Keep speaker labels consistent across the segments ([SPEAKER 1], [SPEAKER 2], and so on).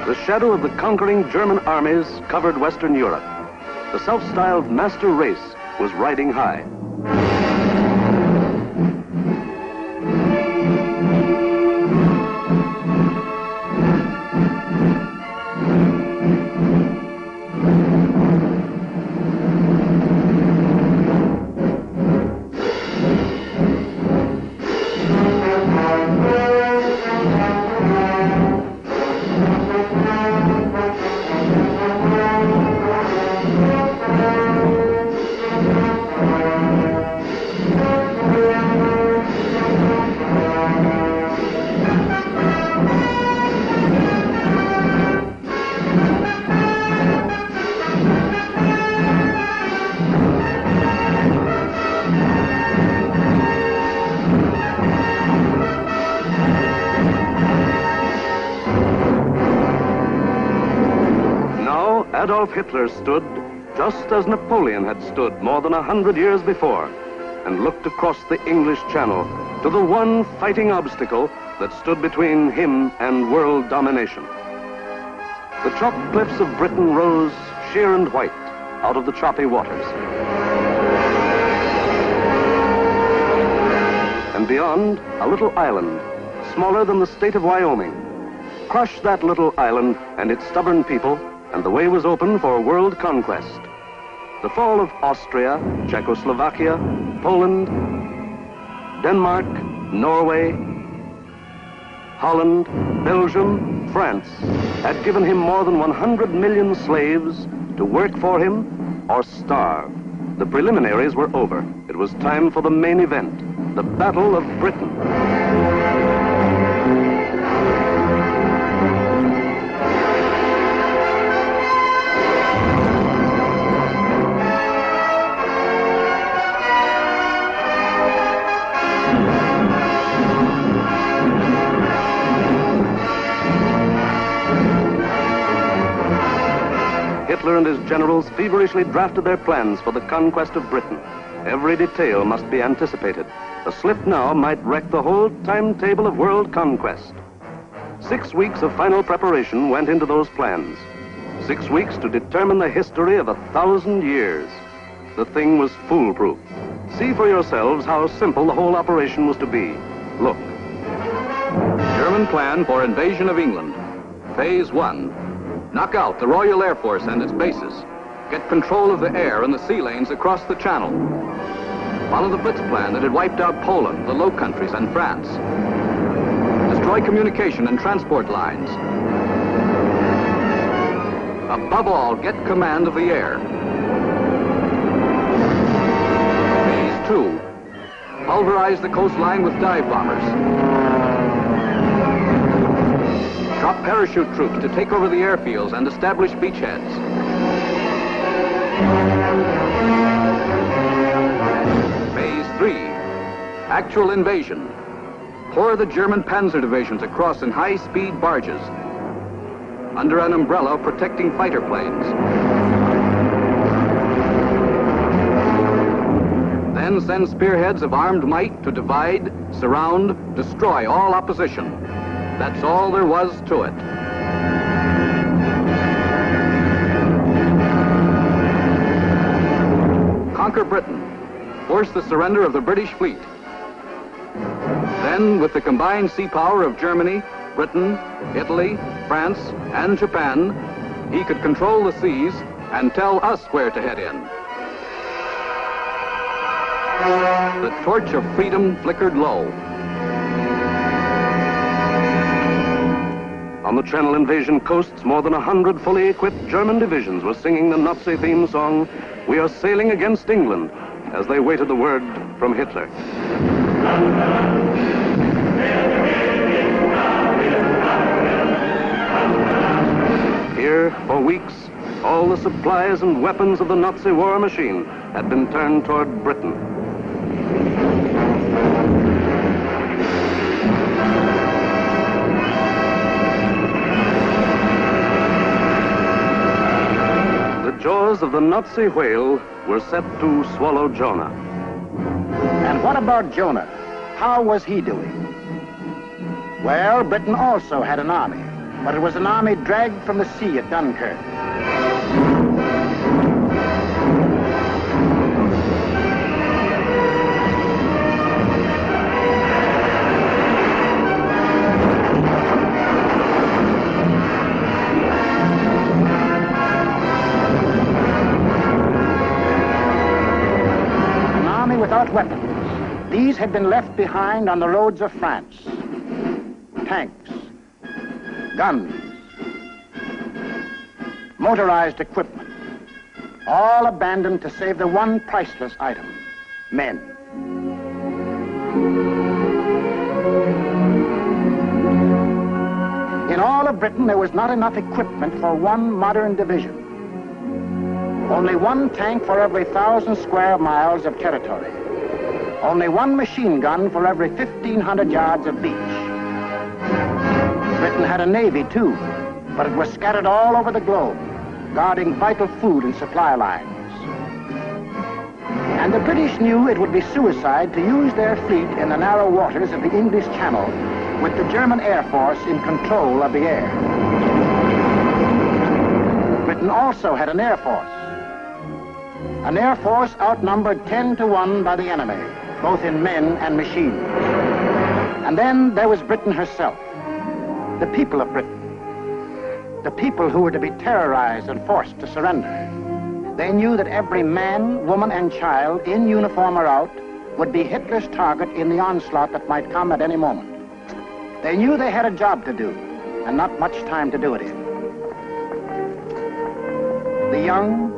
[SPEAKER 1] The shadow of the conquering German armies covered Western Europe. The self-styled master race was riding high. Adolf Hitler stood just as Napoleon had stood more than 100 years before, and looked across the English Channel to the one fighting obstacle that stood between him and world domination. The chalk cliffs of Britain rose sheer and white out of the choppy waters. And beyond, a little island, smaller than the state of Wyoming. Crush that little island and its stubborn people, and the way was open for world conquest. The fall of Austria, Czechoslovakia, Poland, Denmark, Norway, Holland, Belgium, France had given him more than 100 million slaves to work for him or starve. The preliminaries were over. It was time for the main event, the Battle of Britain. Hitler and his generals feverishly drafted their plans for the conquest of Britain. Every detail must be anticipated. A slip now might wreck the whole timetable of world conquest. 6 weeks of final preparation went into those plans. 6 weeks to determine the history of 1,000 years. The thing was foolproof. See for yourselves how simple the whole operation was to be. Look.
[SPEAKER 2] German plan for invasion of England. Phase 1. Knock out the Royal Air Force and its bases. Get control of the air and the sea lanes across the Channel. Follow the Blitz plan that had wiped out Poland, the Low Countries, and France. Destroy communication and transport lines. Above all, get command of the air. Phase 2. Pulverize the coastline with dive bombers. Drop parachute troops to take over the airfields and establish beachheads. Phase 3. Actual invasion. Pour the German panzer divisions across in high-speed barges under an umbrella protecting fighter planes. Then send spearheads of armed might to divide, surround, destroy all opposition. That's all there was to it. Conquer Britain. Force the surrender of the British fleet. Then, with the combined sea power of Germany, Britain, Italy, France, and Japan, he could control the seas and tell us where to head in. The torch of freedom flickered low.
[SPEAKER 1] On the Channel invasion coasts, more than 100 fully equipped German divisions were singing the Nazi theme song, "We are sailing against England," as they waited the word from Hitler. Here, for weeks, all the supplies and weapons of the Nazi war machine had been turned toward Britain. The jaws of the Nazi whale were set to swallow Jonah.
[SPEAKER 3] And what about Jonah? How was he doing? Well, Britain also had an army, but it was an army dragged from the sea at Dunkirk. An army without weapons. These had been left behind on the roads of France. Tanks, guns, motorized equipment, all abandoned to save the one priceless item, men. In all of Britain, there was not enough equipment for one modern division. Only one tank for every 1,000 square miles of territory. Only one machine gun for every 1,500 yards of beach. Britain had a navy, too, but it was scattered all over the globe, guarding vital food and supply lines. And the British knew it would be suicide to use their fleet in the narrow waters of the English Channel with the German Air Force in control of the air. Britain also had an air force. An air force outnumbered 10 to 1 by the enemy, both in men and machines. And then there was Britain herself. The people of Britain, the people who were to be terrorized and forced to surrender. They knew that every man, woman, and child, in uniform or out, would be Hitler's target in the onslaught that might come at any moment. They knew they had a job to do, and not much time to do it in. The young,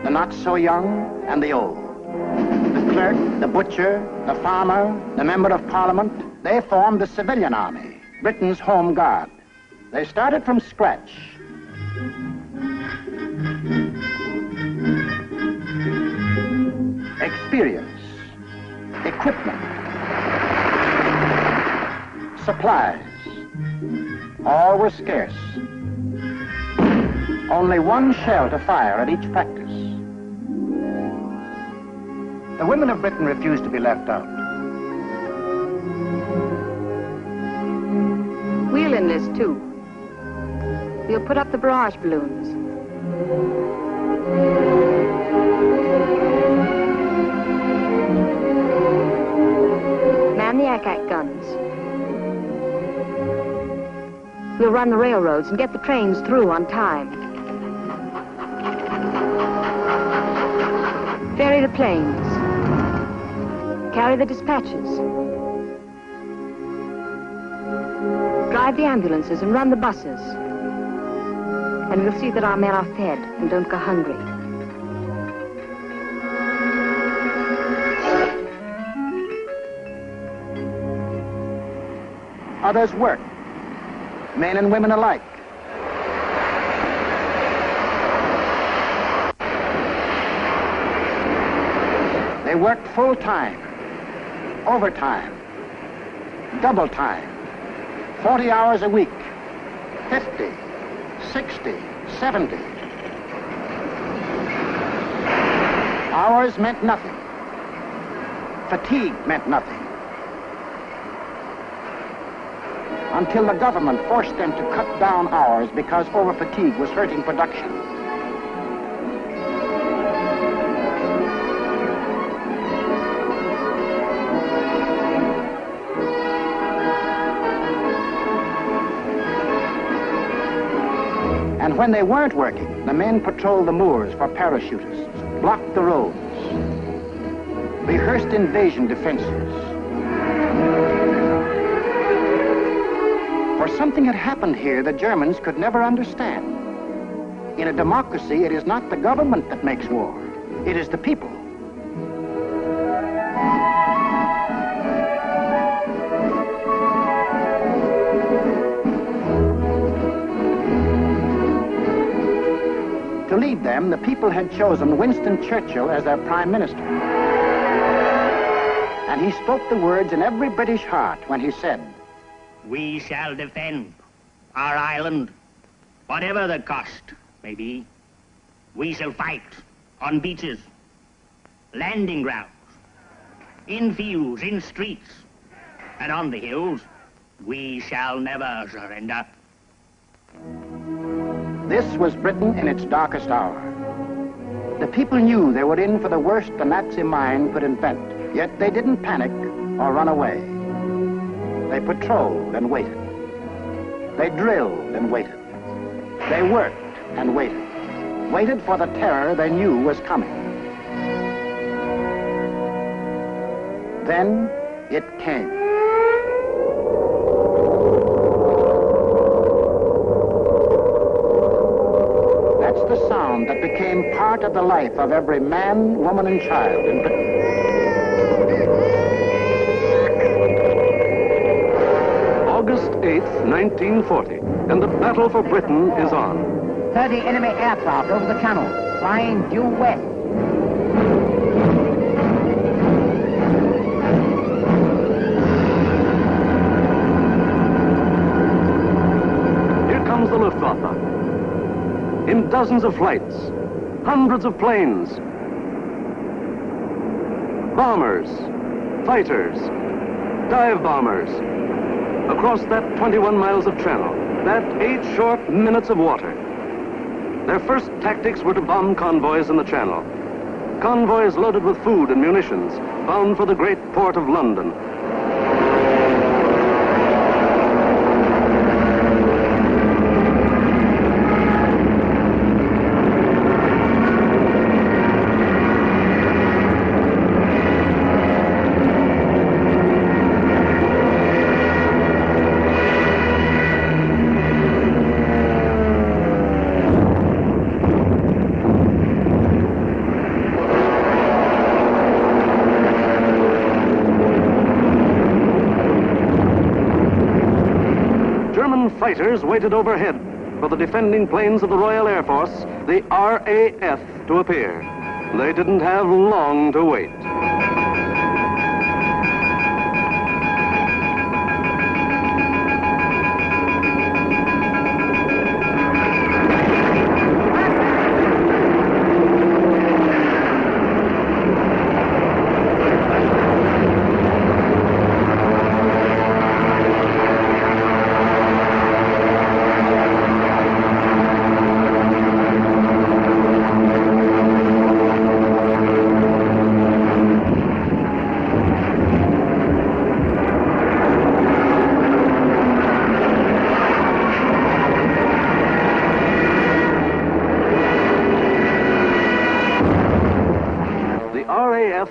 [SPEAKER 3] the not so young, and the old. The clerk, the butcher, the farmer, the member of parliament, they formed the civilian army. Britain's Home Guard. They started from scratch. Experience, equipment, supplies, all were scarce. Only one shell to fire at each practice. The women of Britain refused to be left out.
[SPEAKER 4] We'll enlist too. We'll put up the barrage balloons. Man the Ack-Ack guns. We'll run the railroads and get the trains through on time. Ferry the planes. Carry the dispatches. Drive the ambulances and run the buses. And we'll see that our men are fed and don't go hungry.
[SPEAKER 3] Others worked, men and women alike. They worked full time, overtime, double time. 40 hours a week, 50, 60, 70. Hours meant nothing. Fatigue meant nothing. Until the government forced them to cut down hours because over-fatigue was hurting production. And when they weren't working, the men patrolled the moors for parachutists, blocked the roads, rehearsed invasion defenses. For something had happened here the Germans could never understand. In a democracy, it is not the government that makes war. It is the people. To lead them, the people had chosen Winston Churchill as their prime minister. And he spoke the words in every British heart when he said,
[SPEAKER 5] "We shall defend our island, whatever the cost may be. We shall fight on beaches, landing grounds, in fields, in streets, and on the hills. We shall never surrender."
[SPEAKER 3] This was Britain in its darkest hour. The people knew they were in for the worst the Nazi mind could invent, yet they didn't panic or run away. They patrolled and waited. They drilled and waited. They worked and waited. Waited for the terror they knew was coming. Then it came. That's the sound that became part of the life of every man, woman, and child in Britain.
[SPEAKER 1] August 8th, 1940, and the battle for Britain is on.
[SPEAKER 6] 30 enemy aircraft over the channel, flying due west.
[SPEAKER 1] Here comes the Luftwaffe. In dozens of flights, hundreds of planes, bombers, fighters, dive bombers, across that 21 miles of channel, that 8 short minutes of water. Their first tactics were to bomb convoys in the channel. Convoys loaded with food and munitions, bound for the great port of London. Fighters waited overhead for the defending planes of the Royal Air Force, the RAF, to appear. They didn't have long to wait.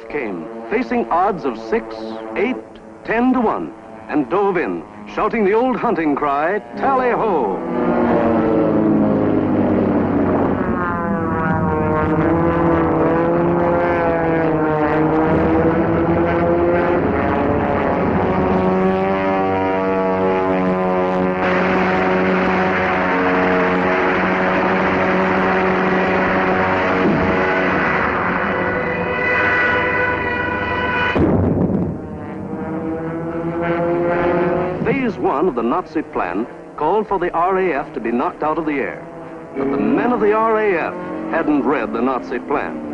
[SPEAKER 1] Came, facing odds of 6, 8, 10 to 1, and dove in, shouting the old hunting cry, tally-ho! Phase 1 of the Nazi plan called for the RAF to be knocked out of the air. But the men of the RAF hadn't read the Nazi plan.